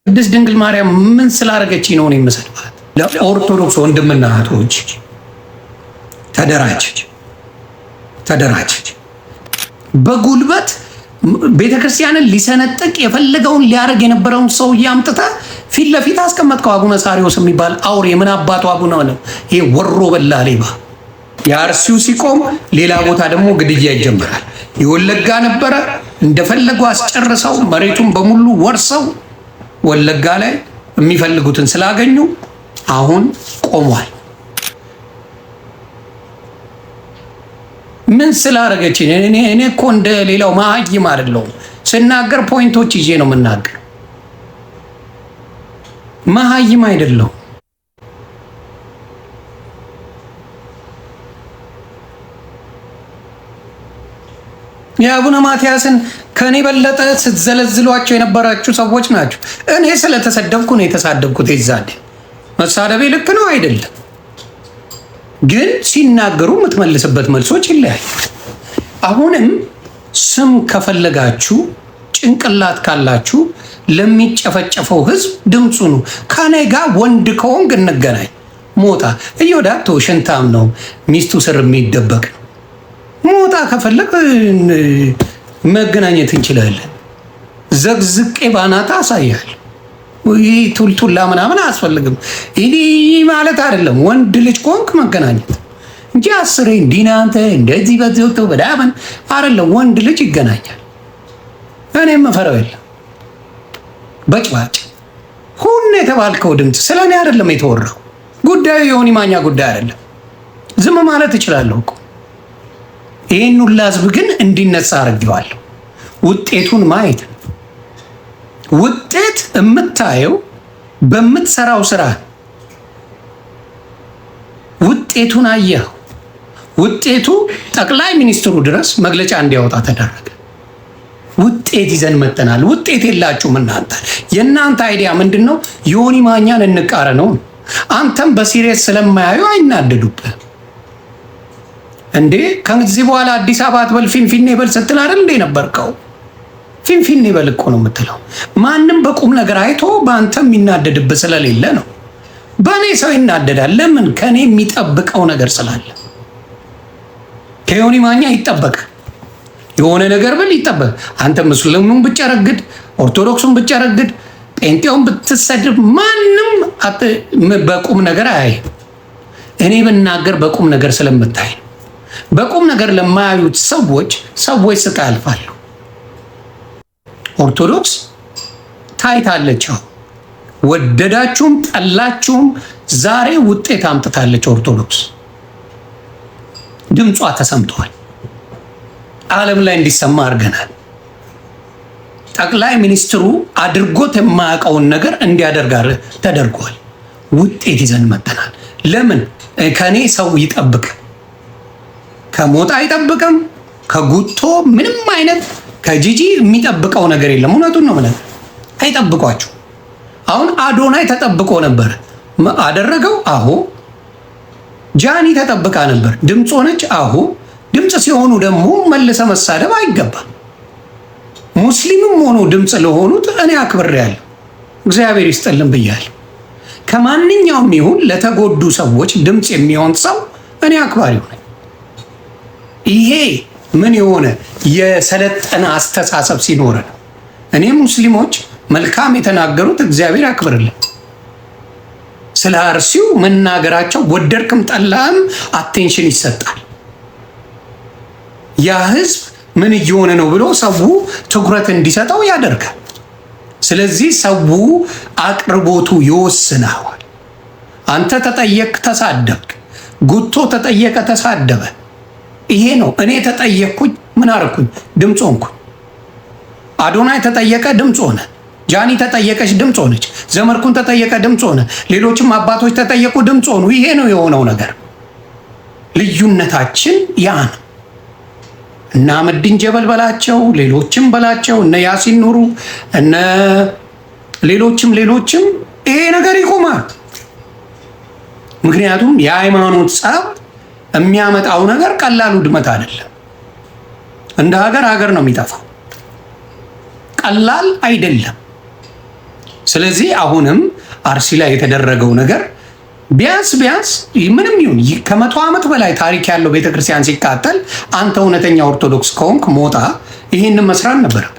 ቅድስት ድንግል ማርያም ምን ስላደረገች ነው የምሰድባት? ለኦርቶዶክስ ወንድምና እህቶች ተደራጅ በጉልበት ቤተክርስቲያንን ሊሰነጥቅ የፈለገውን ሊያደርግ የነበረውን ሰው አምጥታ ፊት ለፊት አስቀመጥከው። አቡነ ሳሪዎስ የሚባል አውሬ ምን አባቱ አቡነ ነው? ይሄ ወሮ በላ ሌባ። የአርሲው ሲቆም ሌላ ቦታ ደግሞ ግድያ ይጀምራል። የወለጋ ነበረ እንደፈለጉ አስጨርሰው መሬቱን በሙሉ ወርሰው ወለጋ ላይ የሚፈልጉትን ስላገኙ አሁን ቆሟል። ምን ስላደረገች? እኔ እኮ እንደ ሌላው መሀይም አይደለሁም። ስናገር ፖይንቶች ይዤ ነው የምናገር። መሀይም አይደለሁም። የአቡነ ማትያስን ከኔ በለጠ ስትዘለዝሏቸው የነበራችሁ ሰዎች ናቸው። እኔ ስለተሰደብኩ ነው የተሳደብኩት። ይዛዴ መሳደቤ ልክ ነው አይደለም፣ ግን ሲናገሩ የምትመልስበት መልሶች ይለያል። አሁንም ስም ከፈለጋችሁ ጭንቅላት ካላችሁ ለሚጨፈጨፈው ህዝብ ድምፁ ነው። ከኔ ጋር ወንድ ከሆንክ እንገናኝ። ሞጣ እዮዳቶ ሽንታም ነው ሚስቱ ስር የሚደበቅ ነው። ሞጣ ከፈለግ መገናኘት እንችላለን። ዘግዝቄ ባናታ አሳያል። ይህ ቱልቱላ ምናምን አያስፈልግም። ይህ ማለት አይደለም። ወንድ ልጅ ከሆንክ መገናኘት እንጂ አስሬ እንዲናንተ እንደዚህ በዚወቶ በዳምን አይደለም። ወንድ ልጅ ይገናኛል። እኔም መፈረው የለም። በጭባጭ ሁን የተባልከው ድምፅ ስለ እኔ አይደለም የተወራው። ጉዳዩ የሆኒ ማኛ ጉዳይ አይደለም። ዝም ማለት እችላለሁ እኮ። ይህን ሁላ ህዝብ ግን እንዲነሳ አድርጌዋለሁ። ውጤቱን ማየት ውጤት የምታየው በምትሰራው ስራ ውጤቱን አየኸው። ውጤቱ ጠቅላይ ሚኒስትሩ ድረስ መግለጫ እንዲያወጣ ተደረገ። ውጤት ይዘን መጥተናል። ውጤት የላችሁም እናንተ። የእናንተ አይዲያ ምንድን ነው? ዮኒ ማኛን እንቃረነው። አንተም በሲሪየስ ስለማያዩ አይናደዱብህ እንዴ? ከዚህ በኋላ አዲስ አበባ አትበል ፊንፊኔ በል ስትል አይደል እንዴ ነበርከው? ፊንፊኔ በል እኮ ነው የምትለው። ማንም በቁም ነገር አይቶ በአንተ የሚናደድብህ ስለሌለ ነው። በእኔ ሰው ይናደዳል። ለምን? ከእኔ የሚጠብቀው ነገር ስላለ። ከዮኒ ማኛ ይጠበቅ የሆነ ነገር ብል ይጠበቅ። አንተ ሙስሊሙን ብጨረግድ፣ ኦርቶዶክሱን ብጨረግድ፣ ጴንጤውን ብትሰድብ ማንም በቁም ነገር አያይ። እኔ ብናገር በቁም ነገር ስለምታይ በቁም ነገር ለማያዩት ሰዎች ስቃ ያልፋሉ። ኦርቶዶክስ ታይታለች። ወደዳችሁም ጠላችሁም ዛሬ ውጤት አምጥታለች። ኦርቶዶክስ ድምጿ ተሰምቷል። ዓለም ላይ እንዲሰማ አድርገናል። ጠቅላይ ሚኒስትሩ አድርጎት የማያውቀውን ነገር እንዲያደርግ ተደርጓል። ውጤት ይዘን መጥተናል። ለምን? ከኔ ሰው ይጠብቅ። ከሞጣ አይጠብቅም። ከጉቶ ምንም አይነት ከጂጂ የሚጠብቀው ነገር የለም። እውነቱን ነው ማለት አይጠብቋችሁ። አሁን አዶናይ ተጠብቆ ነበር አደረገው። አሁ ጃኒ ተጠብቃ ነበር ድምፅ ሆነች። አሁ ድምፅ ሲሆኑ ደግሞ መልሰ መሳደብ አይገባም። ሙስሊምም ሆኖ ድምፅ ለሆኑት እኔ አክብሬያለሁ። እግዚአብሔር ይስጥልን ብያለሁ። ከማንኛውም ይሁን ለተጎዱ ሰዎች ድምፅ የሚሆን ሰው እኔ አክባሪው ነኝ። ይሄ ምን የሆነ የሰለጠነ አስተሳሰብ ሲኖር ነው። እኔ ሙስሊሞች መልካም የተናገሩት እግዚአብሔር ያክብርልን። ስለ አርሲው መናገራቸው ወደድክም ጠላህም አቴንሽን ይሰጣል። ያ ህዝብ ምን እየሆነ ነው ብሎ ሰው ትኩረት እንዲሰጠው ያደርጋል። ስለዚህ ሰው አቅርቦቱ ይወስናል። አንተ ተጠየቅ ተሳደብክ፣ ጉቶ ተጠየቀ ተሳደበ። ይሄ ነው። እኔ ተጠየቅኩኝ ምን አደረኩኝ? ድምፅ ሆንኩኝ። አዶናይ ተጠየቀ ድምፅ ሆነ። ጃኒ ተጠየቀች ድምፅ ሆነች። ዘመርኩን ተጠየቀ ድምፅ ሆነ። ሌሎችም አባቶች ተጠየቁ ድምፅ ሆኑ። ይሄ ነው የሆነው ነገር። ልዩነታችን ያ ነው። እነ አህመዲን ጀበል በላቸው፣ ሌሎችም በላቸው፣ እነ ያሲን ኑሩ፣ እነ ሌሎችም ይሄ ነገር ይቆማል። ምክንያቱም የሃይማኖት ጸብ የሚያመጣው ነገር ቀላል ውድመት አይደለም። እንደ ሀገር ነው የሚጠፋው። ቀላል አይደለም። ስለዚህ አሁንም አርሲ ላይ የተደረገው ነገር ቢያንስ ምንም ይሁን ከ100 ዓመት በላይ ታሪክ ያለው ቤተክርስቲያን ሲቃጠል አንተ እውነተኛ ኦርቶዶክስ ከሆንክ ሞጣ ይህንን መስራት ነበረብህ።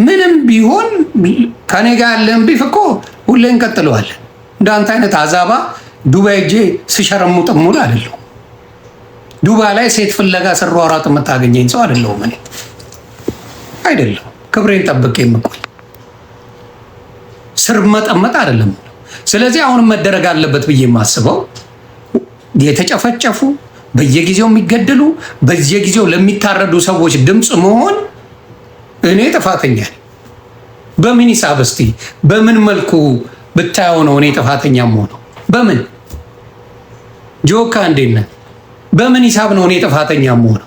ምንም ቢሆን ከኔ ጋር ያለን ቢፍ እኮ ሁሌ እንቀጥለዋለን። እንዳንተ አይነት አዛባ ዱባይ እጄ ስሸረሙጥ ሙሉ አይደለሁ። ዱባይ ላይ ሴት ፍለጋ ስሯሯጥ የምታገኘኝ ሰው አይደለሁም። እኔ አይደለሁ ክብሬን ጠብቄ የምቆይ ስር መጠመጥ አይደለም። ስለዚህ አሁንም መደረግ አለበት ብዬ የማስበው የተጨፈጨፉ በየጊዜው የሚገደሉ በየጊዜው ለሚታረዱ ሰዎች ድምፅ መሆን እኔ ጥፋተኛ ነኝ። በምን ሂሳብ እስቲ በምን መልኩ ብታየው ነው እኔ ጥፋተኛ መሆነው? በምን ጆካ እንዴት ነህ? በምን ሂሳብ ነው እኔ ጥፋተኛ መሆነው?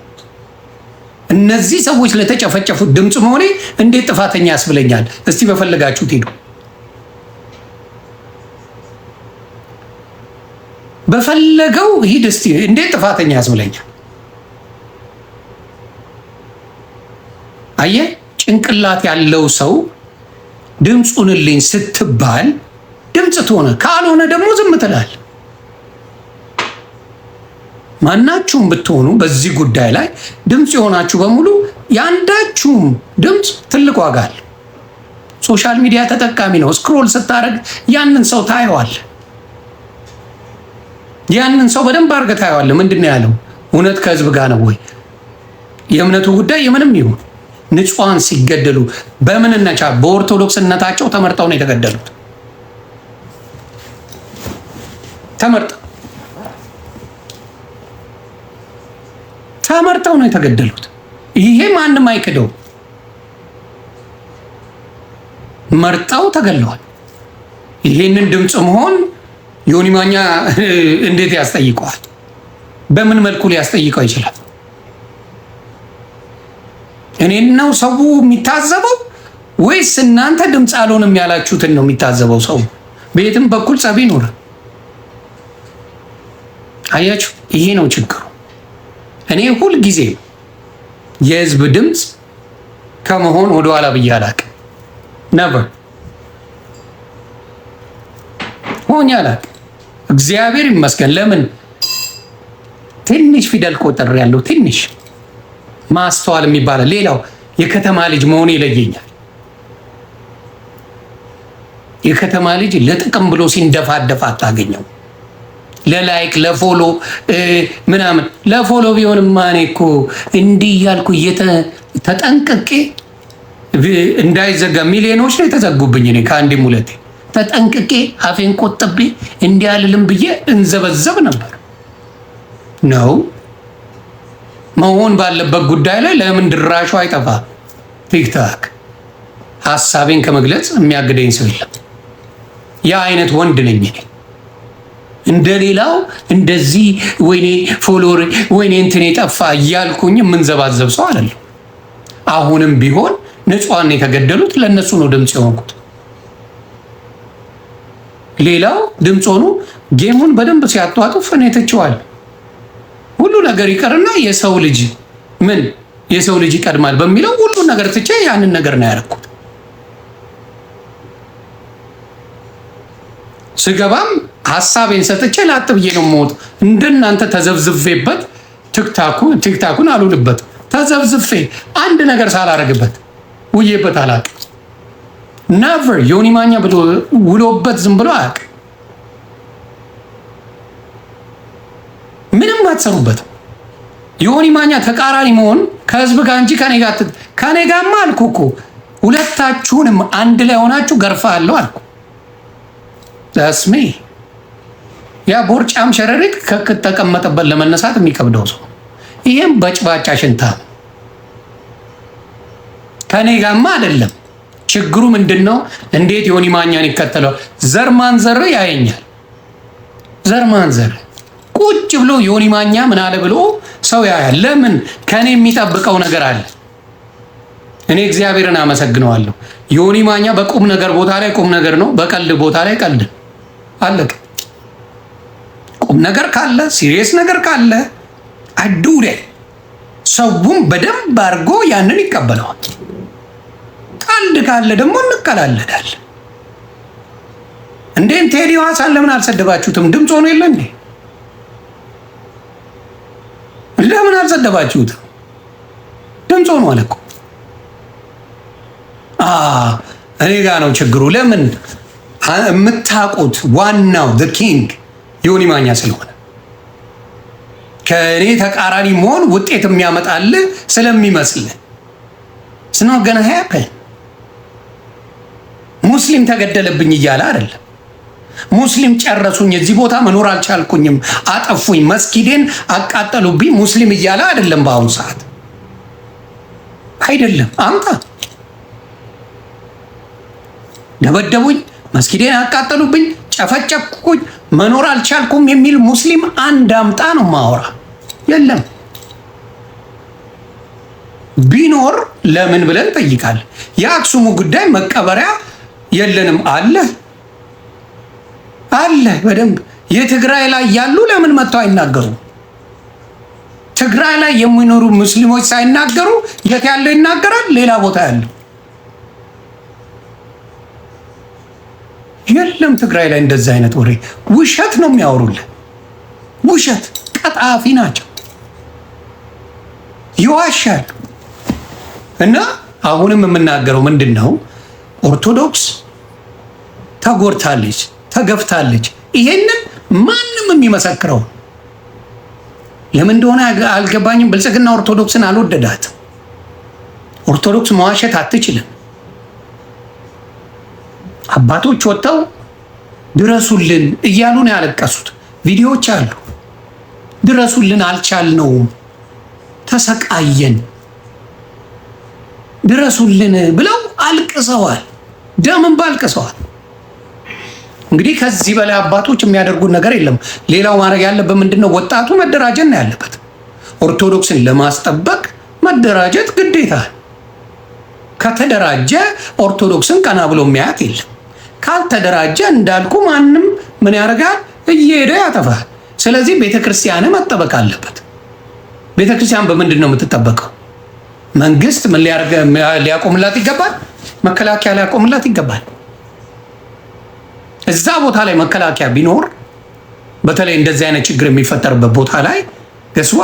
እነዚህ ሰዎች ለተጨፈጨፉት ድምፅ መሆኔ እንዴት ጥፋተኛ ያስብለኛል? እስቲ በፈለጋችሁት ሄዱ፣ በፈለገው ሂድ፣ እስቲ እንዴት ጥፋተኛ ያስብለኛል? አየህ፣ ጭንቅላት ያለው ሰው ድምፁንልኝ ስትባል ድምፅ ትሆነ፣ ካልሆነ ደግሞ ዝም ትላል። ማናችሁም ብትሆኑ በዚህ ጉዳይ ላይ ድምፅ የሆናችሁ በሙሉ የአንዳችሁም ድምፅ ትልቅ ዋጋ አለ። ሶሻል ሚዲያ ተጠቃሚ ነው። ስክሮል ስታደርግ ያንን ሰው ታየዋል። ያንን ሰው በደንብ አድርገህ ታየዋለህ። ምንድን ነው ያለው? እውነት ከህዝብ ጋር ነው ወይ? የእምነቱ ጉዳይ የምንም ይሁን ንጹሐን ሲገደሉ በምንነቻ በኦርቶዶክስነታቸው ተመርጠው ነው የተገደሉት። ተመርጠው ነው የተገደሉት። ይሄ ማንም አይክደው። መርጠው ተገለዋል። ይሄንን ድምፅ መሆን ዮኒ ማኛ እንዴት ያስጠይቀዋል? በምን መልኩ ሊያስጠይቀው ይችላል? እኔን ነው ሰው የሚታዘበው ወይስ እናንተ ድምፅ አልሆንም ያላችሁትን ነው የሚታዘበው? ሰው በየትም በኩል ጸብ ይኖራል። አያችሁ፣ ይሄ ነው ችግሩ። እኔ ሁል ጊዜ የህዝብ ድምፅ ከመሆን ወደኋላ ብዬ አላቅም። ነበር ሆኜ አላቅም። እግዚአብሔር ይመስገን። ለምን ትንሽ ፊደል ቆጥር ያለው ትንሽ ማስተዋል የሚባለው ሌላው የከተማ ልጅ መሆን ይለየኛል። የከተማ ልጅ ለጥቅም ብሎ ሲንደፋደፍ አታገኘው። ለላይክ ለፎሎ ምናምን ለፎሎ ቢሆንማ እኔ እኮ እንዲህ እያልኩ ተጠንቅቄ እንዳይዘጋ ሚሊዮኖች ነው የተዘጉብኝ። እኔ ከአንዴም ሁለቴ ተጠንቅቄ አፌን ቆጥቤ እንዲህ አልልም ብዬ እንዘበዘብ ነበር ነው መሆን ባለበት ጉዳይ ላይ ለምን ድራሹ አይጠፋ? ቲክታክ ሀሳቤን ከመግለጽ የሚያግደኝ ሰው የለም። ያ አይነት ወንድ ነኝ እኔ። እንደሌላው እንደዚህ ወይኔ ፎሎወር ወይኔ እንትን የጠፋ እያልኩኝ የምንዘባዘብ ሰው አይደለም። አሁንም ቢሆን ንጹሐን የተገደሉት ለእነሱ ነው ድምፅ የሆንኩት። ሌላው ድምፅ ሆኑ ጌሙን በደንብ ሲያጧጡፍ እኔ ትቼዋለሁ። ሁሉ ነገር ይቀርና የሰው ልጅ ምን የሰው ልጅ ይቀድማል በሚለው ሁሉ ነገር ትቼ ያንን ነገር ነው ያደረኩት። ስገባም ሀሳቤን ሰጥቼ ላጥ ብዬ ነው የምወጥ። እንደናንተ ተዘብዝፌበት ቲክታኩን አልውልበት። ተዘብዝፌ አንድ ነገር ሳላረግበት ውዬበት አላውቅም። ነቨር ዮኒ ማኛ ብሎ ውሎበት ዝም ብሎ አያውቅም። ምንም አትሰሩበትም። ዮኒ ማኛ ተቃራኒ መሆን ከህዝብ ጋር እንጂ ከኔ ጋርማ አልኩ እኮ ሁለታችሁንም አንድ ላይ ሆናችሁ ገርፋ አለው አልኩ። ዳስሜ ያ ቦርጫም ሸረሪት ከተቀመጠበት ለመነሳት የሚከብደው ሰው ይሄም በጭባጫ ሽንታ ከኔ ጋርማ አይደለም። ችግሩ ምንድነው? እንዴት ዮኒ ማኛን ይከተለው? ዘር ማንዘር ያየኛል። ዘር ማንዘር ቁጭ ብሎ ዮኒ ማኛ ምን አለ ብሎ ሰው ያያል። ለምን? ከኔ የሚጠብቀው ነገር አለ። እኔ እግዚአብሔርን አመሰግነዋለሁ። ዮኒ ማኛ በቁም ነገር ቦታ ላይ ቁም ነገር ነው፣ በቀልድ ቦታ ላይ ቀልድ አለቀ። ቁም ነገር ካለ ሲሪየስ ነገር ካለ አዱሬ ሰውም በደንብ አድርጎ ያንን ይቀበለዋል። ቀልድ ካለ ደግሞ እንቀላለዳለን። እንዴም ቴዲ ሐዋሳን ለምን አልሰደባችሁትም? ድምፅ ሆኖ የለ እንዴ? ለምን አልሰደባችሁትም? ድምፅ ሆኖ አለ እኮ። እኔ ጋ ነው ችግሩ። ለምን የምታውቁት ዋናው ዘ ኪንግ ዮኒ ማኛ ስለሆነ ከእኔ ተቃራኒ መሆን ውጤት የሚያመጣልህ ስለሚመስልህ ስኖ ገና ሀያፐን ሙስሊም ተገደለብኝ እያለ አይደለም። ሙስሊም ጨረሱኝ፣ እዚህ ቦታ መኖር አልቻልኩኝም፣ አጠፉኝ፣ መስጊዴን አቃጠሉብኝ ሙስሊም እያለ አይደለም። በአሁኑ ሰዓት አይደለም። አምጣ ደበደቡኝ፣ መስጊዴን አቃጠሉብኝ፣ ጨፈጨፍኩኝ፣ መኖር አልቻልኩም የሚል ሙስሊም አንድ አምጣ ነው ማወራ። የለም። ቢኖር ለምን ብለን ጠይቃለን። የአክሱሙ ጉዳይ መቀበሪያ የለንም አለ አለ በደንብ። የትግራይ ላይ ያሉ ለምን መጥተው አይናገሩም? ትግራይ ላይ የሚኖሩ ሙስሊሞች ሳይናገሩ የት ያለው ይናገራል? ሌላ ቦታ ያለው የለም። ትግራይ ላይ እንደዛ አይነት ወሬ ውሸት ነው የሚያወሩልን። ውሸት ቀጣፊ ናቸው፣ ይዋሻል። እና አሁንም የምናገረው ምንድን ነው? ኦርቶዶክስ ተጎድታለች፣ ተገፍታለች። ይሄንን ማንም የሚመሰክረው ለምን እንደሆነ አልገባኝም። ብልጽግና ኦርቶዶክስን አልወደዳትም። ኦርቶዶክስ መዋሸት አትችልም። አባቶች ወጥተው ድረሱልን እያሉ ነው ያለቀሱት። ቪዲዮዎች አሉ። ድረሱልን፣ አልቻልነውም፣ ተሰቃየን፣ ድረሱልን ብለው አልቅሰዋል። ደምን ባልቅሰዋል። እንግዲህ ከዚህ በላይ አባቶች የሚያደርጉት ነገር የለም። ሌላው ማድረግ ያለበት ምንድነው? ወጣቱ መደራጀት ነው ያለበት። ኦርቶዶክስን ለማስጠበቅ መደራጀት ግዴታ። ከተደራጀ ኦርቶዶክስን ቀና ብሎ የሚያያት የለም። ካልተደራጀ እንዳልኩ ማንም ምን ያደርጋል? እየሄደ ያጠፋል። ስለዚህ ቤተክርስቲያን መጠበቅ አለበት። ቤተክርስቲያን በምንድን ነው የምትጠበቀው? መንግስት ምን ሊያቆምላት ይገባል? መከላከያ ሊያቆምላት ይገባል። እዛ ቦታ ላይ መከላከያ ቢኖር፣ በተለይ እንደዚህ አይነት ችግር የሚፈጠርበት ቦታ ላይ ገስዋ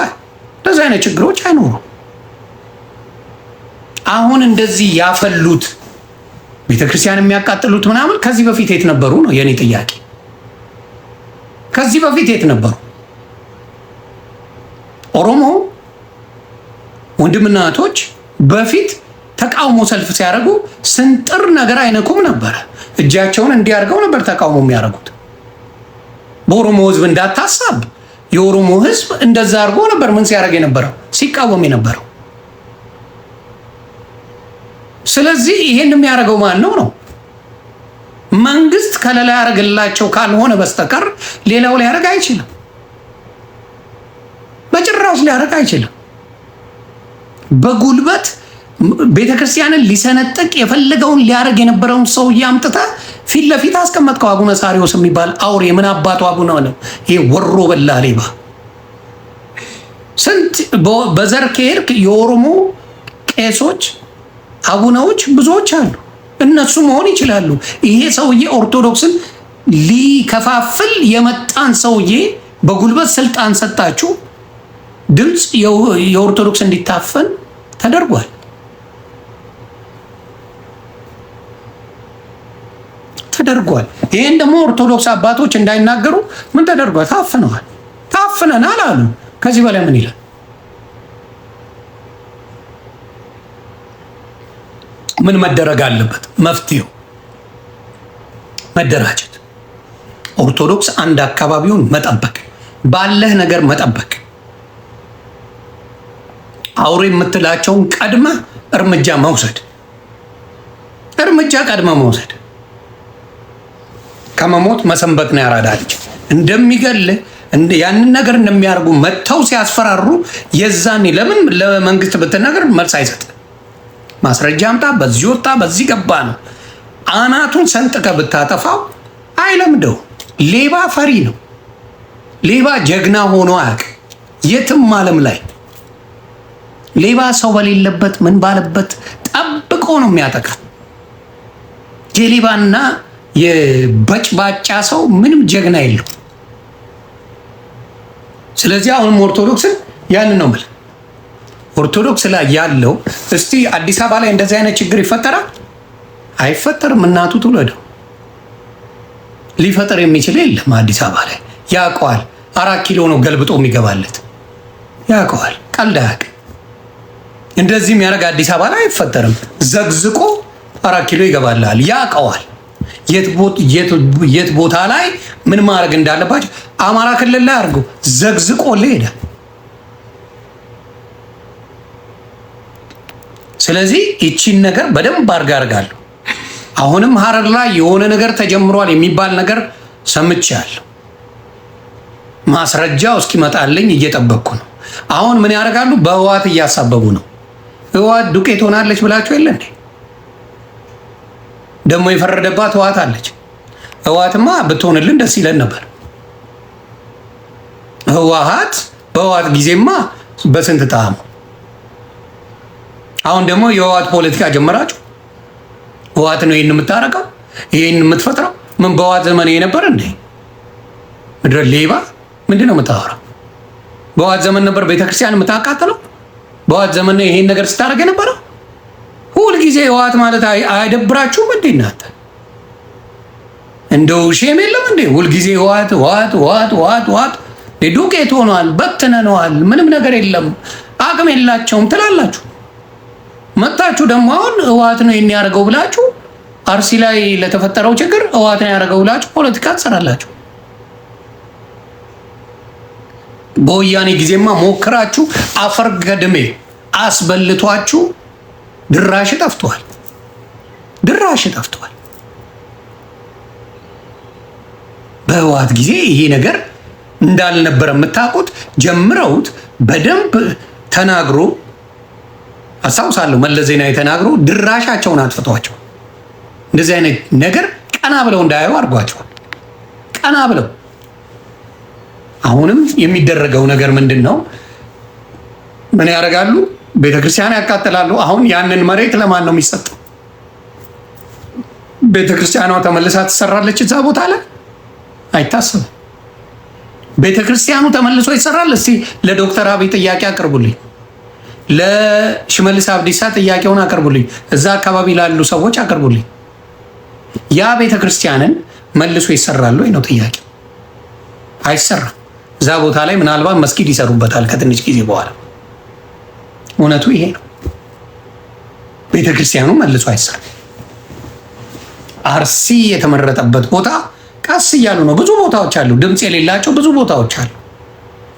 እንደዚህ አይነት ችግሮች አይኖሩም። አሁን እንደዚህ ያፈሉት ቤተክርስቲያን የሚያቃጥሉት ምናምን ከዚህ በፊት የት ነበሩ ነው የኔ ጥያቄ። ከዚህ በፊት የት ነበሩ? ኦሮሞ ወንድምና እህቶች በፊት ተቃውሞ ሰልፍ ሲያደርጉ ስንጥር ነገር አይነኩም ነበረ። እጃቸውን እንዲያርገው ነበር ተቃውሞ የሚያደርጉት። በኦሮሞ ህዝብ እንዳታሳብ፣ የኦሮሞ ህዝብ እንደዛ አድርጎ ነበር ምን ሲያደርግ የነበረው? ሲቃወም የነበረው። ስለዚህ ይሄን የሚያደርገው ማን ነው ነው? መንግስት ከለላ ያደርግላቸው ካልሆነ በስተቀር ሌላው ሊያደርግ አይችልም። በጭራሽ ሊያደርግ አይችልም። በጉልበት ቤተክርስቲያንን ሊሰነጥቅ የፈለገውን ሊያደርግ የነበረውን ሰውዬ አምጥተህ ፊት ለፊት አስቀመጥከው። አቡነ ሳሪዎስ የሚባል አውሬ ምን አባቱ አቡነ ነው? ይሄ ወሮ በላ ሌባ። ስንት በዘር ከሄድክ የኦሮሞ ቄሶች አቡነዎች ብዙዎች አሉ። እነሱ መሆን ይችላሉ። ይሄ ሰውዬ ኦርቶዶክስን ሊከፋፍል የመጣን ሰውዬ በጉልበት ስልጣን ሰጣችሁ። ድምፅ የኦርቶዶክስ እንዲታፈን ተደርጓል። ተደርጓል። ይሄን ደግሞ ኦርቶዶክስ አባቶች እንዳይናገሩ ምን ተደርጓል? ታፍነዋል። ታፍነናል አሉ። ከዚህ በላይ ምን ይላል? ምን መደረግ አለበት? መፍትሄው መደራጀት፣ ኦርቶዶክስ አንድ አካባቢውን መጠበቅ፣ ባለህ ነገር መጠበቅ፣ አውሬ የምትላቸውን ቀድመ እርምጃ መውሰድ፣ እርምጃ ቀድመ መውሰድ። ከመሞት መሰንበት ነው ያራዳ ልጅ። እንደሚገልህ ያንን ነገር እንደሚያደርጉ መጥተው ሲያስፈራሩ የዛኔ ለምን ለመንግስት ብትነገር መልስ አይሰጥ። ማስረጃ አምጣ፣ በዚህ ወጣ፣ በዚህ ገባ ነው። አናቱን ሰንጥቀ ብታጠፋው አይለምደው። ሌባ ፈሪ ነው። ሌባ ጀግና ሆኖ አያውቅም የትም ዓለም ላይ። ሌባ ሰው በሌለበት ምን ባለበት ጠብቆ ነው የሚያጠቃ። የሌባና የበጭባጫ ሰው ምንም ጀግና የለው። ስለዚህ አሁንም ኦርቶዶክስን ያንን ነው የምልህ። ኦርቶዶክስ ላይ ያለው እስቲ አዲስ አበባ ላይ እንደዚህ አይነት ችግር ይፈጠራል? አይፈጠርም። እናቱ ትውለደው። ሊፈጠር የሚችል የለም። አዲስ አበባ ላይ ያውቀዋል። 4 ኪሎ ነው ገልብጦ የሚገባለት ያውቀዋል። ቀልድ አያውቅም። እንደዚህ የሚያደርግ አዲስ አበባ ላይ አይፈጠርም። ዘግዝቆ 4 ኪሎ ይገባላል። ያውቀዋል። የት ቦታ ላይ ምን ማድረግ እንዳለባቸው አማራ ክልል ላይ አድርገው ዘግዝቆ ሄደ። ስለዚህ ይቺን ነገር በደንብ አድርጋ አድርጋለሁ። አሁንም ሀረር ላይ የሆነ ነገር ተጀምሯል የሚባል ነገር ሰምቻለሁ። ማስረጃው እስኪመጣልኝ እየጠበቅኩ ነው። አሁን ምን ያደርጋሉ? በህወሓት እያሳበቡ ነው። ህወሓት ዱቄት ሆናለች ብላችሁ የለ እንዴ? ደግሞ የፈረደባት ህወሓት አለች። ህወሓትማ ብትሆንልን ደስ ይለን ነበር። ህወሓት በህወሓት ጊዜማ በስንት ጣዕሙ። አሁን ደግሞ የህወሓት ፖለቲካ ጀመራችሁ። ህወሓት ነው ይህን የምታረቀው፣ ይህን የምትፈጥረው። ምን በህወሓት ዘመን የነበር እንዴ? ምድረ ሌባ ምንድን ነው የምታወራው? በህወሓት ዘመን ነበር ቤተክርስቲያን የምታቃጥለው? በህወሓት ዘመን ነው ይሄን ነገር ስታደርግ የነበረው? ሁልጊዜ ህወሓት ማለት አይደብራችሁም እንዴ እናንተ? እንደው ሼም የለም እንዴ? ሁልጊዜ ህወሓት ህወሓት ህወሓት ህወሓት ህወሓት ዱቄት ሆኗል፣ በትነነዋል፣ ምንም ነገር የለም፣ አቅም የላቸውም ትላላችሁ። መጣችሁ ደግሞ አሁን ህወሓት ነው ይሄን ያደርገው ብላችሁ አርሲ ላይ ለተፈጠረው ችግር ህወሓት ነው ያደርገው ብላችሁ ፖለቲካ ትሰራላችሁ። በወያኔ ጊዜማ ሞክራችሁ አፈር ገድሜ አስበልቷችሁ ድራሽ ጠፍቷል። ድራሽ ጠፍቷል። በህወሓት ጊዜ ይሄ ነገር እንዳልነበረ የምታውቁት ጀምረውት በደንብ ተናግሮ አስታውሳለሁ። መለስ ዜናዊ ተናግሮ ድራሻቸውን አጥፍቷቸው እንደዚህ አይነት ነገር ቀና ብለው እንዳያዩ አድርጓቸዋል። ቀና ብለው አሁንም የሚደረገው ነገር ምንድን ነው? ምን ያደርጋሉ? ቤተክርስቲያን ያቃጥላሉ። አሁን ያንን መሬት ለማን ነው የሚሰጠው? ቤተክርስቲያኗ ተመልሳ ትሰራለች እዛ ቦታ ላይ? አይታሰብም። ቤተክርስቲያኑ ተመልሶ ይሰራል? እስቲ ለዶክተር አብይ ጥያቄ አቅርቡልኝ፣ ለሽመልስ አብዲሳ ጥያቄውን አቅርቡልኝ፣ እዛ አካባቢ ላሉ ሰዎች አቅርቡልኝ። ያ ቤተክርስቲያንን መልሶ ይሰራል ወይ ነው ጥያቄ? አይሰራም። እዛ ቦታ ላይ ምናልባት መስጊድ ይሰሩበታል ከትንሽ ጊዜ በኋላ። እውነቱ ይሄ ነው። ቤተክርስቲያኑ መልሶ አይሰራም። አርሲ የተመረጠበት ቦታ ቀስ እያሉ ነው። ብዙ ቦታዎች አሉ፣ ድምፅ የሌላቸው ብዙ ቦታዎች አሉ።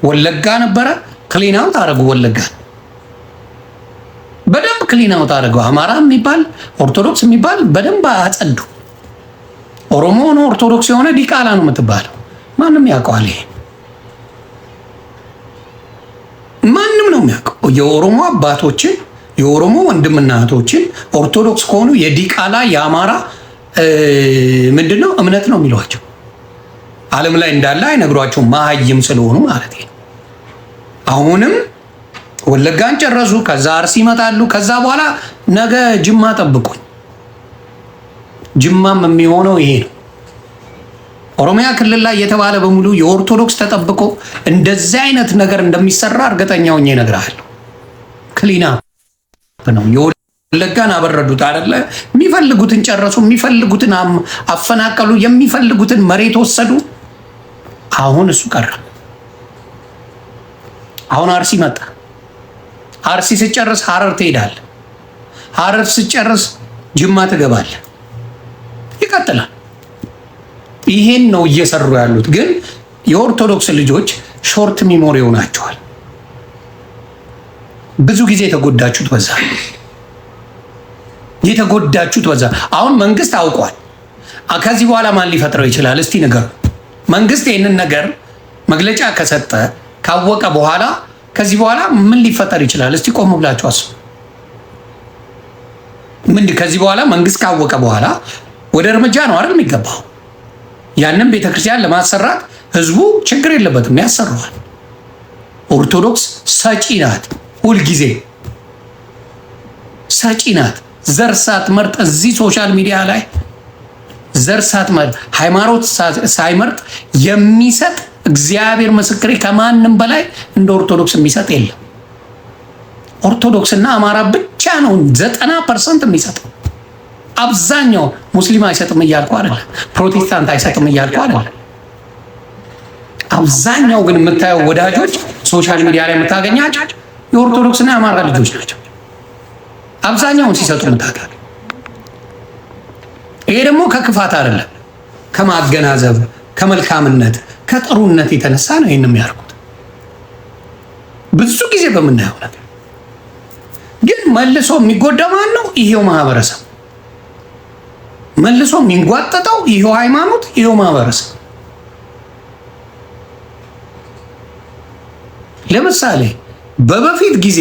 ወለጋ ነበረ፣ ክሊናውት አደረጉ። ወለጋ በደንብ ክሊናውት አደረገው። አማራ የሚባል ኦርቶዶክስ የሚባል በደንብ አጸዱ። ኦሮሞ ነው ኦርቶዶክስ የሆነ ዲቃላ ነው የምትባለው። ማንም ያውቀዋል። ይሄ ማንም ነው የሚያውቀው። የኦሮሞ አባቶችን የኦሮሞ ወንድምና እህቶችን ኦርቶዶክስ ከሆኑ የዲቃላ የአማራ ምንድነው እምነት ነው የሚሏቸው። ዓለም ላይ እንዳለ አይነግሯቸውም፣ መሀይም ስለሆኑ ማለት ነው። አሁንም ወለጋን ጨረሱ፣ ከዛ አርሲ ይመጣሉ። ከዛ በኋላ ነገ ጅማ ጠብቁኝ። ጅማም የሚሆነው ይሄ ነው። ኦሮሚያ ክልል ላይ የተባለ በሙሉ የኦርቶዶክስ ተጠብቆ እንደዚህ አይነት ነገር እንደሚሰራ እርግጠኛ ሆኜ እነግርሃለሁ። ክሊና ነው። የወለጋን አበረዱት አይደለ? የሚፈልጉትን ጨረሱ፣ የሚፈልጉትን አፈናቀሉ፣ የሚፈልጉትን መሬት ወሰዱ። አሁን እሱ ቀረ። አሁን አርሲ መጣ። አርሲ ስጨርስ ሀረር ትሄዳለህ። ሀረር ስጨርስ ጅማ ትገባለህ። ይቀጥላል። ይሄን ነው እየሰሩ ያሉት። ግን የኦርቶዶክስ ልጆች ሾርት ሚሞሪ ሆናቸዋል። ብዙ ጊዜ የተጎዳችሁት በዛ የተጎዳችሁት በዛ። አሁን መንግስት አውቋል። ከዚህ በኋላ ማን ሊፈጥረው ይችላል? እስቲ ንገሩ። መንግስት ይህንን ነገር መግለጫ ከሰጠ ካወቀ በኋላ ከዚህ በኋላ ምን ሊፈጠር ይችላል? እስቲ ቆም ብላችሁ አስቡ። ከዚህ በኋላ መንግስት ካወቀ በኋላ ወደ እርምጃ ነው አይደል የሚገባው? ያንን ቤተክርስቲያን ለማሰራት ህዝቡ ችግር የለበትም፣ ያሰራዋል። ኦርቶዶክስ ሰጪ ናት፣ ሁልጊዜ ሰጪ ናት። ዘር ሳትመርጥ እዚህ ሶሻል ሚዲያ ላይ ዘር ሳትመርጥ ሃይማኖት ሳይመርጥ የሚሰጥ እግዚአብሔር ምስክሬ ከማንም በላይ እንደ ኦርቶዶክስ የሚሰጥ የለም። ኦርቶዶክስና አማራ ብቻ ነው 90% የሚሰጠው። አብዛኛው ሙስሊም አይሰጥም እያልኩ አይደለም፣ ፕሮቴስታንት አይሰጥም እያልኩ አይደለም። አብዛኛው ግን የምታየው ወዳጆች ሶሻል ሚዲያ ላይ የምታገኛቸው የኦርቶዶክስና የአማራ ልጆች ናቸው። አብዛኛውን ሲሰጡ የምታገኝ። ይሄ ደግሞ ከክፋት አይደለም፣ ከማገናዘብ ከመልካምነት ከጥሩነት የተነሳ ነው ይህን የሚያደርጉት ብዙ ጊዜ በምናየው ነገር። ግን መልሶ የሚጎዳ ማን ነው? ይሄው ማህበረሰብ። መልሶ የሚንጓጠጠው ይሄው ሃይማኖት፣ ይሄው ማህበረሰብ። ለምሳሌ በበፊት ጊዜ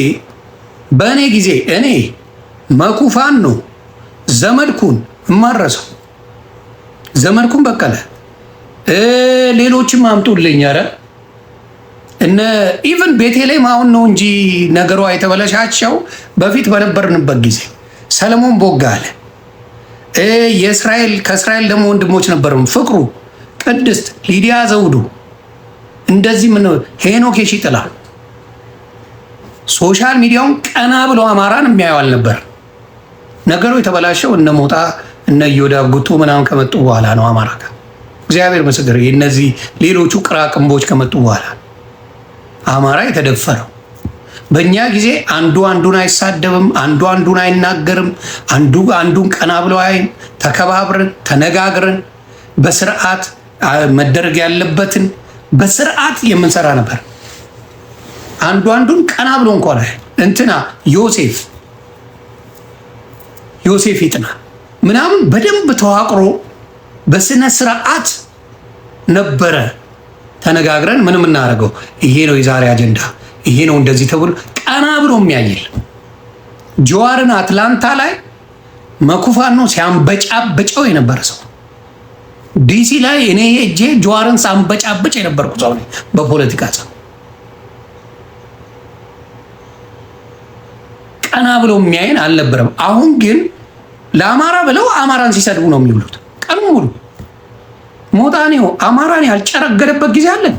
በእኔ ጊዜ እኔ መኩፋን ነው ዘመድኩን እማረሰው ዘመድኩን በቀለ ሌሎችም አምጡልኝ። ኧረ እነ ኢቭን ቤተልሔም አሁን ነው እንጂ ነገሯ የተበለሻቸው። በፊት በነበርንበት ጊዜ ሰለሞን ቦጋለ የእስራኤል ከእስራኤል ደግሞ ወንድሞች ነበሩ፣ ፍቅሩ፣ ቅድስት፣ ሊዲያ ዘውዱ፣ እንደዚህ ምን ሄኖክ የሺጥላ ሶሻል ሚዲያውን ቀና ብሎ አማራን የሚያዩ አልነበር። ነገሩ የተበላሸው እነ ሞጣ እነ ዮዳብ ጉቱ ምናምን ከመጡ በኋላ ነው። አማራ ጋር እግዚአብሔር ምስክር እነዚህ ሌሎቹ ቅራቅንቦች ከመጡ በኋላ አማራ የተደፈረው። በእኛ ጊዜ አንዱ አንዱን አይሳደብም፣ አንዱ አንዱን አይናገርም፣ አንዱ አንዱን ቀና ብሎ አይም። ተከባብረን ተነጋግረን በስርዓት መደረግ ያለበትን በስርዓት የምንሰራ ነበር። አንዱ አንዱን ቀና ብሎ እንኳን እንትና ዮሴፍ ይጥና ምናምን በደንብ ተዋቅሮ በስነ ስርዓት ነበረ ተነጋግረን ምንም እናደርገው። ይሄ ነው የዛሬ አጀንዳ፣ ይሄ ነው እንደዚህ ተብሎ ቀና ብሎ የሚያየል። ጀዋርን አትላንታ ላይ መኩፋን ነው ሲያንበጫበጨው የነበረ ሰው። ዲሲ ላይ እኔ ሄጄ ጀዋርን ሳንበጫበጭ የነበርኩ ሰው ነኝ በፖለቲካ ሰው። ቀና ብሎ የሚያይን አልነበረም። አሁን ግን ለአማራ ብለው አማራን ሲሰድቡ ነው የሚውሉት ቀን ሙሉ። ሞጣኔው አማራን ያልጨረገደበት ጊዜ አለን።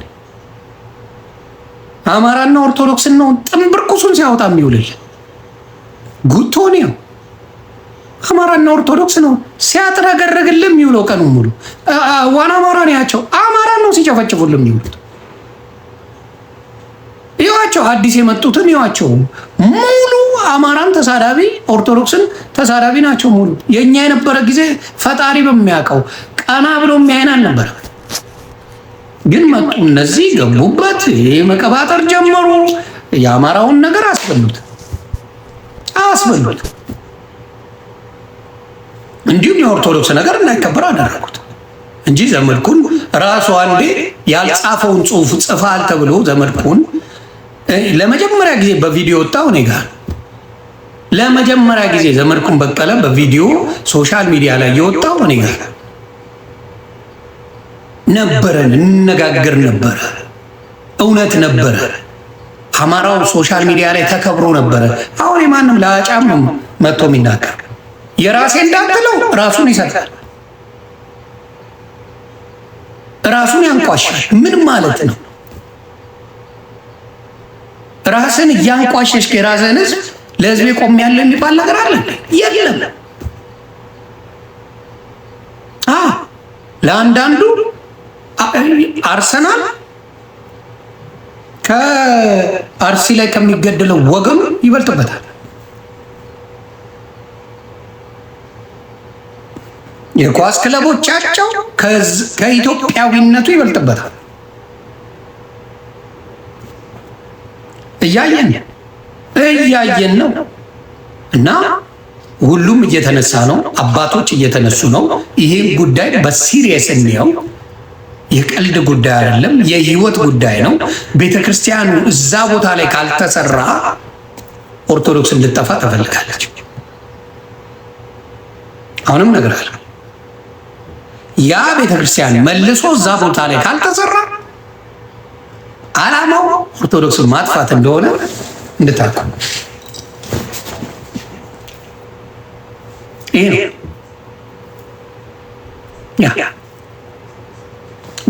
አማራና ኦርቶዶክስን ነው ጥንብርኩሱን ሲያወጣ የሚውልል። ጉቶኔው አማራና ኦርቶዶክስ ነው ሲያጥረገረግልህ የሚውለው ቀኑ ሙሉ። ዋና አማራኒያቸው አማራን ነው ሲጨፈጭፉልህ የሚውሉት። ይዋቸው አዲስ የመጡትን ይዋቸው ሙሉ አማራን ተሳዳቢ ኦርቶዶክስን ተሳዳቢ ናቸው ሙሉ። የኛ የነበረ ጊዜ ፈጣሪ በሚያውቀው ቀና ብሎ የሚያይን አልነበረ። ግን መጡ እነዚህ ገቡበት፣ መቀባጠር ጀመሩ። የአማራውን ነገር አስበሉት። እንዲሁም የኦርቶዶክስ ነገር እንዳይከበር አደረጉት እንጂ ዘመድኩን ራሱ አንዴ ያልጻፈውን ጽሑፍ ጽፋል ተብሎ ዘመድኩን ለመጀመሪያ ጊዜ በቪዲዮ ወጣው። እኔ ጋር ለመጀመሪያ ጊዜ ዘመድኩን በቀለ በቪዲዮ ሶሻል ሚዲያ ላይ የወጣው እኔ ጋር ነበረን። እንነጋገር ነበረ፣ እውነት ነበረ። አማራው ሶሻል ሚዲያ ላይ ተከብሮ ነበረ። አሁን የማንም ለአጫም መጥቶ የሚናገር የራሴ እንዳትለው ራሱን ይሰጣል፣ ራሱን ያንቋሻል። ምን ማለት ነው? ራስን እያንቋሸሽ የራስህን ህዝብ ለህዝቤ ቆም ያለ የሚባል ነገር አለ? የለም። ለአንዳንዱ አርሰናል ከአርሲ ላይ ከሚገደለው ወገኑ ይበልጥበታል። የኳስ ክለቦቻቸው ከኢትዮጵያዊነቱ ይበልጥበታል። እያየን ነው። እና ሁሉም እየተነሳ ነው። አባቶች እየተነሱ ነው። ይሄን ጉዳይ በሲሪየስ እንየው። የቀልድ ጉዳይ አይደለም፣ የህይወት ጉዳይ ነው። ቤተክርስቲያኑ እዛ ቦታ ላይ ካልተሰራ ኦርቶዶክስ እንድጠፋ ትፈልጋለች። አሁንም ነገር አለ። ያ ቤተክርስቲያን መልሶ እዛ ቦታ ላይ ካልተሰራ ዓላማው ኦርቶዶክስን ማጥፋት እንደሆነ እንድታውቁ። ይሄ ነው ያ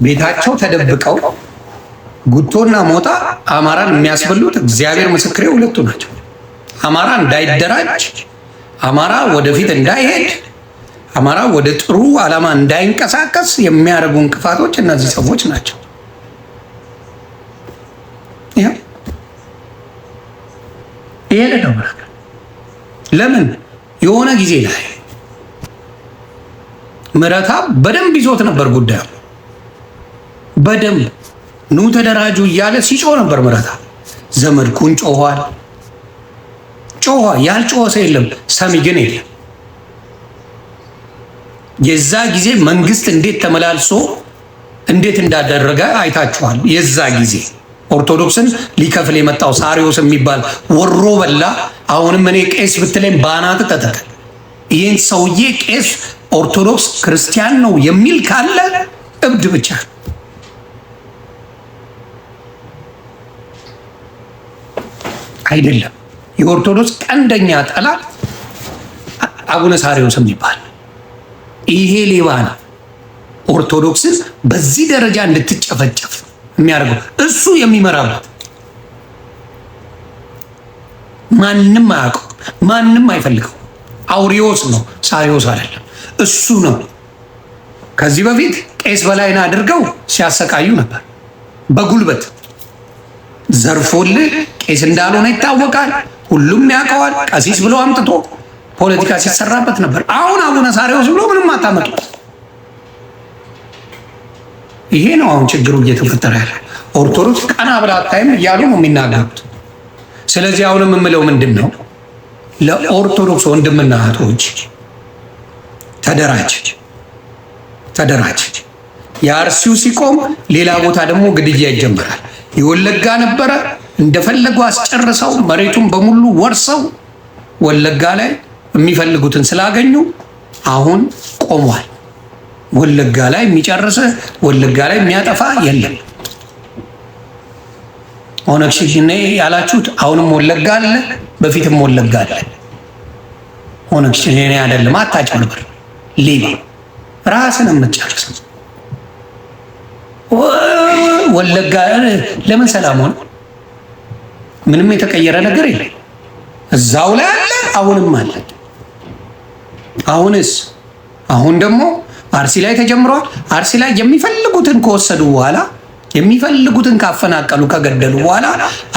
ቤታቸው ተደብቀው ጉቶና ሞጣ አማራን የሚያስበሉት እግዚአብሔር ምስክሬ ሁለቱ ናቸው። አማራ እንዳይደራጅ፣ አማራ ወደፊት እንዳይሄድ፣ አማራ ወደ ጥሩ ዓላማ እንዳይንቀሳቀስ የሚያደርጉ እንቅፋቶች እነዚህ ሰዎች ናቸው። ይሄ ነው ለምን የሆነ ጊዜ ላይ ምረታብ በደንብ ይዞት ነበር ጉዳዩ። በደንብ ኑ ተደራጁ እያለ ሲጮህ ነበር ምረታብ። ዘመድኩን ጮኋል። ያልጮኸ ሰው የለም፣ ሰሚ ግን የለም። የዛ ጊዜ መንግስት እንዴት ተመላልሶ እንዴት እንዳደረገ አይታችኋል። የዛ ጊዜ ኦርቶዶክስን ሊከፍል የመጣው ሳሪዮስ የሚባል ወሮ በላ። አሁንም እኔ ቄስ ብትለኝ ባናት ተተከል። ይህን ሰውዬ ቄስ ኦርቶዶክስ ክርስቲያን ነው የሚል ካለ እብድ ብቻ አይደለም። የኦርቶዶክስ ቀንደኛ ጠላት አቡነ ሳሪዮስ የሚባል ይሄ ሌባ ነው። ኦርቶዶክስን በዚህ ደረጃ እንድትጨፈጨፍ የሚያደርገው እሱ የሚመራበት ማንም አያውቀው፣ ማንም አይፈልገው። አውሪዮስ ነው፣ ሳሪዮስ አይደለም። እሱ ነው። ከዚህ በፊት ቄስ በላይን አድርገው ሲያሰቃዩ ነበር። በጉልበት ዘርፎልህ ቄስ እንዳልሆነ ይታወቃል። ሁሉም ያውቀዋል። ቀሲስ ብሎ አምጥቶ ፖለቲካ ሲሰራበት ነበር። አሁን አቡነ ሳሪዮስ ብሎ ምንም አታመጡት። ይሄ ነው አሁን ችግሩ እየተፈጠረ ያለ። ኦርቶዶክስ ቀና ብላ አታይም እያሉ ነው የሚናገሩት። ስለዚህ አሁን የምምለው ምንድን ነው? ለኦርቶዶክስ ወንድምና እህቶች ተደራጅ። የአርሲው ሲቆም ሌላ ቦታ ደግሞ ግድያ ይጀምራል። የወለጋ ነበረ እንደፈለጉ አስጨርሰው መሬቱን በሙሉ ወርሰው ወለጋ ላይ የሚፈልጉትን ስላገኙ አሁን ቆሟል። ወለጋ ላይ የሚጨርስ ወለጋ ላይ የሚያጠፋ የለም። ኦነግ ሸኔ ያላችሁት አሁንም ወለጋ አለ፣ በፊትም ወለጋ አለ። ኦነግ ሸኔ አይደለም፣ አታጭበርብር። ሌባ ራስን የምትጨርስ ወለጋ ለምን ሰላም ሆነ? ምንም የተቀየረ ነገር የለም። እዛው ላይ አለ፣ አሁንም አለ። አሁን ደግሞ አርሲ ላይ ተጀምሯል። አርሲ ላይ የሚፈልጉትን ከወሰዱ በኋላ የሚፈልጉትን ካፈናቀሉ ከገደሉ በኋላ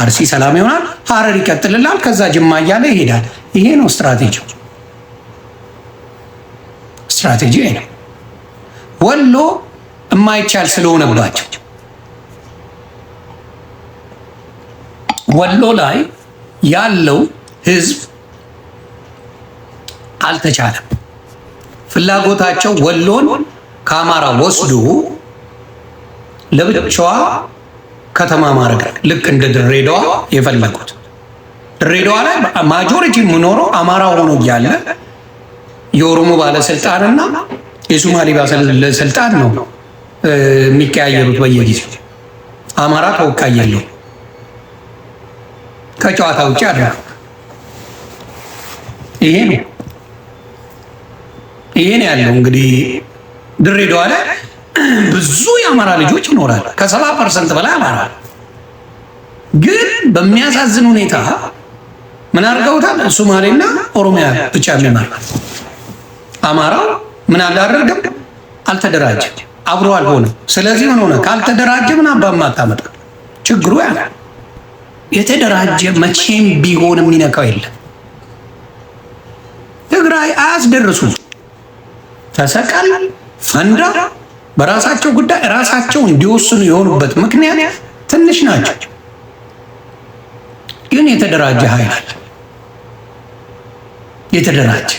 አርሲ ሰላም ይሆናል። ሀረር ይቀጥልላል። ከዛ ጅማ እያለ ይሄዳል። ይሄ ነው ስትራቴጂ ነው። ወሎ የማይቻል ስለሆነባቸው ወሎ ላይ ያለው ህዝብ አልተቻለም። ፍላጎታቸው ወሎን ከአማራ ወስዶ ለብቻዋ ከተማ ማድረግ ልክ እንደ ድሬዳዋ የፈለጉት። ድሬዳዋ ላይ ማጆሪቲ የምኖረው አማራ ሆኖ እያለ የኦሮሞ ባለስልጣንና የሶማሌ ባለስልጣን ነው የሚቀያየሩት በየጊዜው። አማራ ተወካይ የለው ከጨዋታ ውጭ አለ። ይሄ ነው ያለው። እንግዲህ ድሬዳዋ ላይ ብዙ የአማራ ልጆች ይኖራል። ከ70% በላይ አማራ ግን በሚያሳዝን ሁኔታ ምን አድርገውታል? ሶማሌና ኦሮሚያ ብቻ የሚመራ አማራው ምን አላደረገም? አልተደራጀም፣ አብሮ አልሆነም። ስለዚህ ምን ሆነ? ካልተደራጀ ምን አባማ ታመጣ? ችግሩ ያ የተደራጀ መቼም ቢሆን የሚነካው የለም። ትግራይ አያስደርሱ ተሰቀል ፈንዳ በራሳቸው ጉዳይ ራሳቸው እንዲወስኑ የሆኑበት ምክንያት ትንሽ ናቸው። ግን የተደራጀ ኃይል አለ። የተደራጀ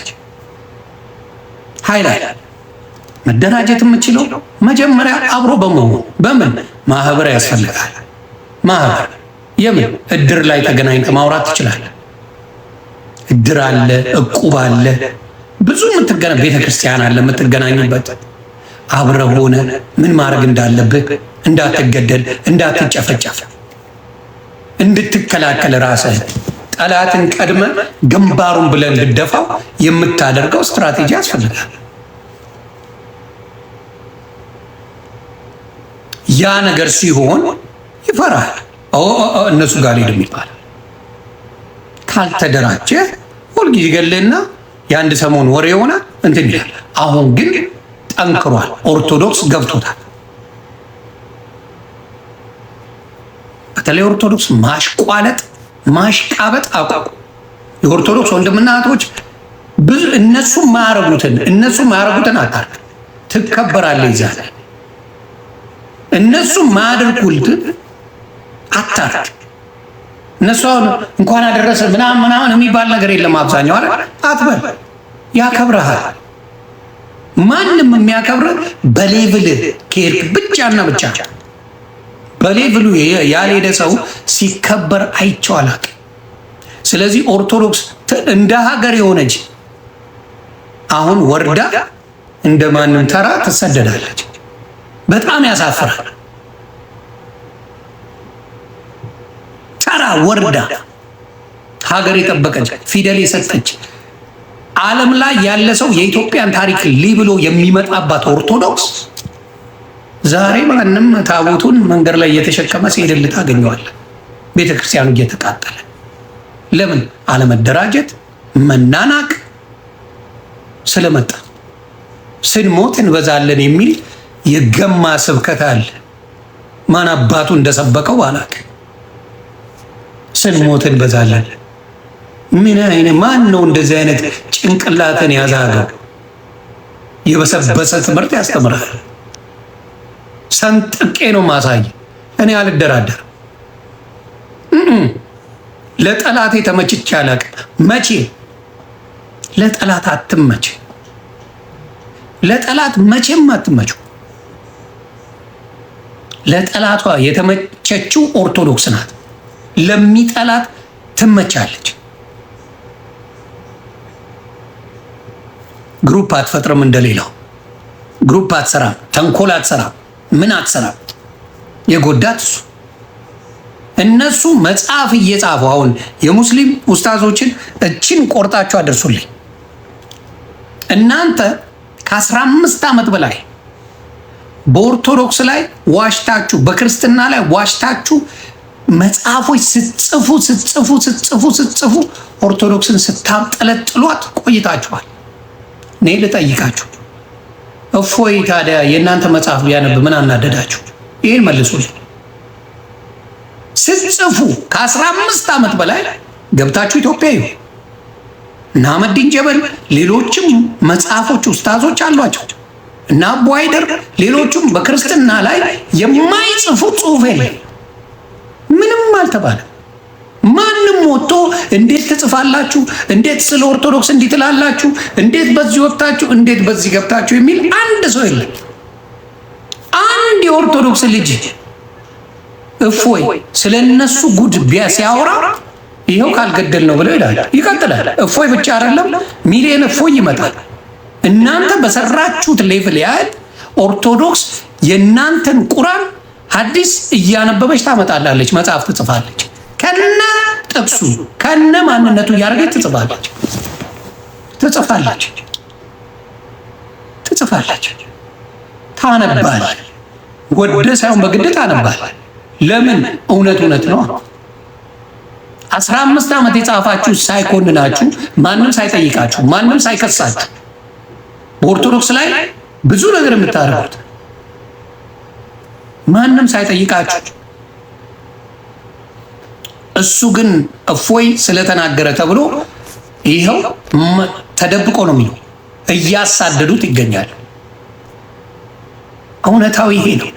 ኃይል አለ። መደራጀት የምችለው መጀመሪያ አብሮ በመሆኑ በምን ማህበር ያስፈልጋል። ማህበር የምን እድር ላይ ተገናኝተ ማውራት ትችላለህ። እድር አለ፣ እቁብ አለ፣ ብዙ የምትገናኝ ቤተክርስቲያን አለ የምትገናኙበት። አብረ ሆነ ምን ማድረግ እንዳለብህ፣ እንዳትገደል፣ እንዳትጨፈጨፍ፣ እንድትከላከል ራስህ ጠላትን ቀድመ ግንባሩን ብለን እንድደፋው የምታደርገው ስትራቴጂ ያስፈልጋል። ያ ነገር ሲሆን ይፈራል። እነሱ ጋር ሄድም ይባላል። ካልተደራጀ ሁልጊዜ ገልና የአንድ ሰሞን ወሬ የሆነ እንትን ይላል። አሁን ግን ጠንክሯል። ኦርቶዶክስ ገብቶታል። በተለይ ኦርቶዶክስ ማሽቋለጥ ማሽቃበጥ አቋቁ። የኦርቶዶክስ ወንድምና እህቶች ብዙ እነሱ ማያረጉትን አታርግ፣ ትከበራለህ። ይዛል እነሱ ማያደርጉትን አታርግ። እነሱ አሁን እንኳን አደረሰ ምናምን የሚባል ነገር የለም። አብዛኛው አትበል፣ ያከብረሃል። ማንም የሚያከብር በሌቭል ከሄድክ ብቻና ብቻ። በሌቭሉ ያልሄደ ሰው ሲከበር አይቼው አላውቅም። ስለዚህ ኦርቶዶክስ እንደ ሀገር የሆነች አሁን ወርዳ እንደ ማንም ተራ ትሰደዳለች። በጣም ያሳፍራል። ተራ ወርዳ ሀገር የጠበቀች ፊደል የሰጠች ዓለም ላይ ያለ ሰው የኢትዮጵያን ታሪክ ሊብሎ የሚመጣባት ኦርቶዶክስ ዛሬ ማንም ታቦቱን መንገድ ላይ እየተሸከመ ሲሄድልህ ታገኘዋለህ። ቤተክርስቲያኑ እየተቃጠለ ለምን? አለመደራጀት፣ መናናቅ ስለመጣ ስንሞት እንበዛለን የሚል የገማ ስብከት አለ። ማን አባቱ እንደሰበከው አላውቅም። ስንሞት እንበዛለን። ምን አይነት ማን ነው እንደዚህ አይነት ጭንቅላትን ያዛገው? የበሰበሰ ትምህርት ያስተምራል። ሰንጥቄ ነው ማሳይ። እኔ አልደራደርም። ለጠላቴ ተመችቼ አላውቅም። መቼ ለጠላት አትመች። ለጠላት መቼም አትመቹ። ለጠላቷ የተመቸችው ኦርቶዶክስ ናት። ለሚጠላት ትመቻለች። ግሩፕ አትፈጥርም። እንደሌላው ግሩፕ አትሰራም። ተንኮል አትሰራም። ምን አትሰራም። የጎዳት እሱ። እነሱ መጽሐፍ እየጻፉ አሁን የሙስሊም ኡስታዞችን እችን ቆርጣችሁ አድርሱልኝ። እናንተ ከ15 ዓመት በላይ በኦርቶዶክስ ላይ ዋሽታችሁ፣ በክርስትና ላይ ዋሽታችሁ መጽሐፎች ስትጽፉ ኦርቶዶክስን ስታጠለጥሏት ቆይታችኋል። እኔ ልጠይቃችሁ፣ እፎይ ታዲያ የእናንተ መጽሐፍ ቢያነብ ምን አናደዳችሁ? ይህን መልሱልኝ። ስትጽፉ ከ15 ዓመት በላይ ገብታችሁ ኢትዮጵያዊ እና አህመዲን ጀበል ሌሎችም መጽሐፎች ኡስታዞች አሏቸው እና አቡ ሃይደር ሌሎችም በክርስትና ላይ የማይጽፉ ጽሁፍ የለም። ምንም አልተባለም። ማንም ወጥቶ እንዴት ትጽፋላችሁ፣ እንዴት ስለ ኦርቶዶክስ እንዲህ ትላላችሁ፣ እንዴት በዚህ ወጥታችሁ፣ እንዴት በዚህ ገብታችሁ የሚል አንድ ሰው የለም። አንድ የኦርቶዶክስ ልጅ እፎይ ስለነሱ ጉድ ሲያወራ ይኸው ካልገደል ነው ብለው ይላል። ይቀጥላል። እፎይ ብቻ አይደለም ሚሊዮን እፎይ ይመጣል። እናንተ በሰራችሁት ሌቭል ያህል ኦርቶዶክስ የእናንተን ቁራን ሐዲስ እያነበበች ታመጣላለች፣ መጽሐፍ ትጽፋለች። ከነ ጥቅሱ ከነ ማንነቱ እያደረገች ትጽፋለች፣ ታነባል። ወደ ሳይሆን በግድ ታነባል። ለምን? እውነት ነው። 15 ዓመት የጻፋችሁ ሳይኮንናችሁ፣ ማንም ሳይጠይቃችሁ፣ ማንም ሳይከሳችሁ በኦርቶዶክስ ላይ ብዙ ነገር የምታደርጉት ማንም ሳይጠይቃችሁ፣ እሱ ግን እፎይ ስለተናገረ ተብሎ ይኸው ተደብቆ ነው የሚለው፣ እያሳደዱት ይገኛሉ። እውነታው ይሄ ነው።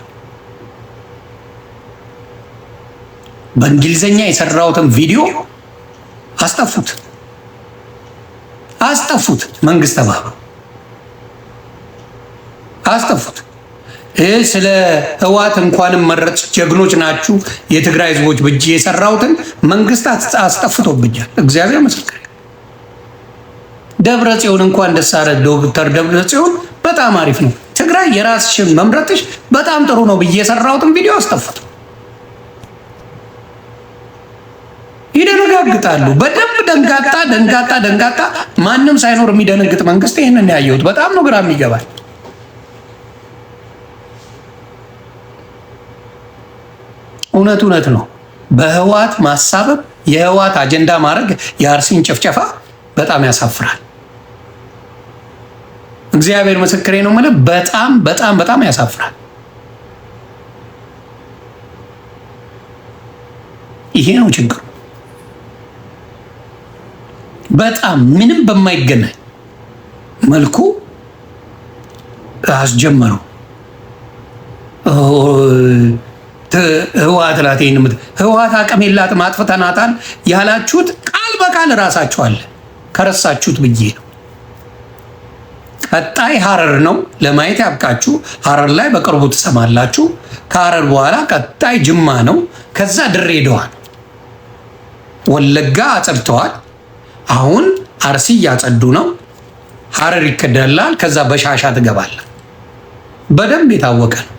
በእንግሊዘኛ የሰራሁትን ቪዲዮ አስጠፉት። መንግስት ተባብሮ አስጠፉት። ስለ ህዋት እንኳንም መረጥ ጀግኖች ናችሁ የትግራይ ህዝቦች ብዬ የሰራሁትን መንግስት አስጠፍቶብኛል። እግዚአብሔር ምስክር። ደብረ ጽዮን እንኳን ደስ አለ ዶክተር ደብረ ጽዮን በጣም አሪፍ ነው፣ ትግራይ የራስሽን መምረጥሽ በጣም ጥሩ ነው ብዬ የሰራሁትን ቪዲዮ አስጠፉት። ይደነጋግጣሉ። በደንብ ደንጋጣ ማንም ሳይኖር የሚደነግጥ መንግስት። ይህንን ያየሁት በጣም ነው ግራ የሚገባል። እውነት ነው። በህዋት ማሳበብ የህዋት አጀንዳ ማድረግ የአርሲን ጭፍጨፋ በጣም ያሳፍራል። እግዚአብሔር ምስክሬ ነው ማለት በጣም በጣም በጣም ያሳፍራል። ይሄ ነው ችግሩ። በጣም ምንም በማይገናኝ መልኩ አስጀመሩ። ህወሓት ላት ህወሓት አቅም የላትም አጥፍተናታል ያላችሁት ቃል በቃል እራሳችሁ አለ ከረሳችሁት ብዬ ነው። ቀጣይ ሀረር ነው ለማየት ያብቃችሁ። ሀረር ላይ በቅርቡ ትሰማላችሁ። ከሀረር በኋላ ቀጣይ ጅማ ነው። ከዛ ድሬዳዋ ነው። ወለጋ አጽድተዋል። አሁን አርሲ እያጸዱ ነው። ሀረር ይከደላል። ከዛ በሻሻ ትገባለ። በደንብ የታወቀ ነው።